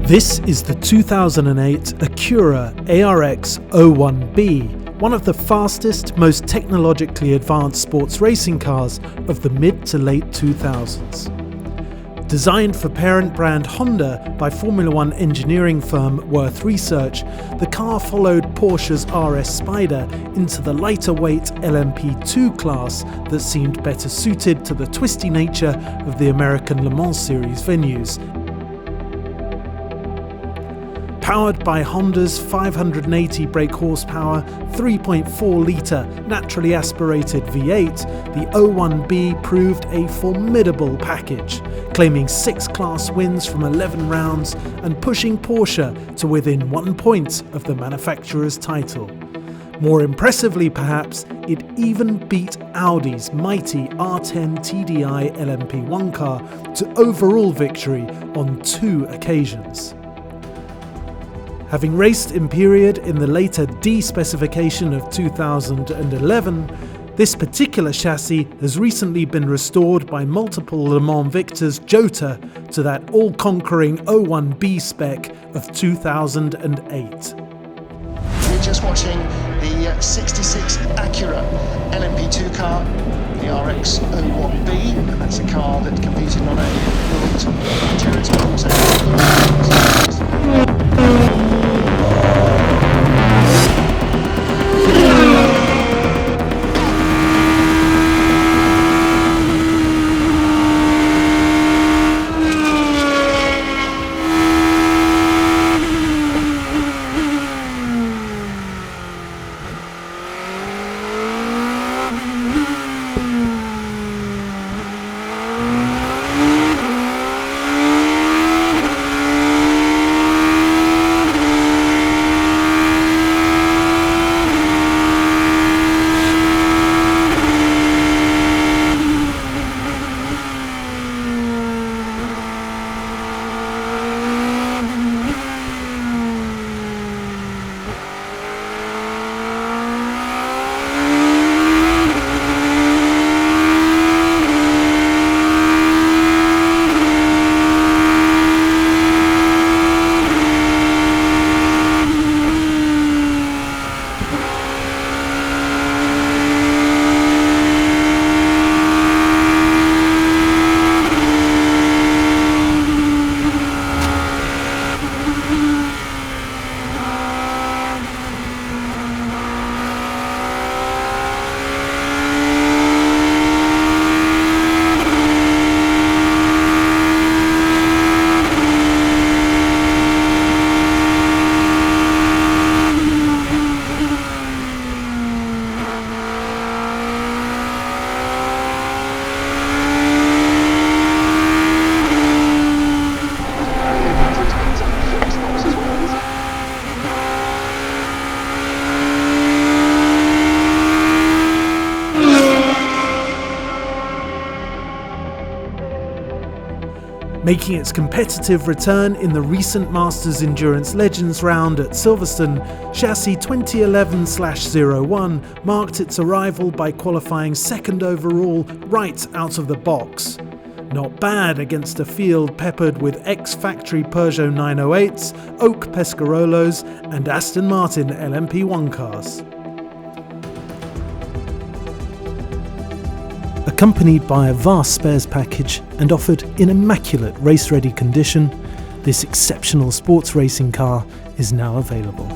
This is the 2008 Acura ARX-01B, one of the fastest, most technologically advanced sports racing cars of the mid to late 2000s. Designed for parent brand Honda by Formula One engineering firm Worth Research, the car followed Porsche's RS Spyder into the lighter weight LMP2 class that seemed better suited to the twisty nature of the American Le Mans Series venues. Powered by Honda's 580 brake horsepower, 3.4-litre naturally aspirated V8, the 01B proved a formidable package, claiming 6 class wins from 11 rounds and pushing Porsche to within 1 point of the manufacturer's title. More impressively perhaps, it even beat Audi's mighty R10 TDI LMP1 car to overall victory on 2 occasions. Having raced in period in the later D specification of 2011, this particular chassis has recently been restored by multiple Le Mans victors Jota to that all-conquering 01B spec of 2008. We're just watching the 66 Acura LMP2 car, the RX-01B, and that's a car that competed not only in World Endurance but also Making its competitive return in the recent Masters Endurance Legends round at Silverstone, chassis 2011/01 marked its arrival by qualifying 2nd overall right out of the box. Not bad against a field peppered with ex-factory Peugeot 908s, Oak Pescarolos and Aston Martin LMP1 cars. Accompanied by a vast spares package and offered in immaculate race-ready condition, this exceptional sports racing car is now available.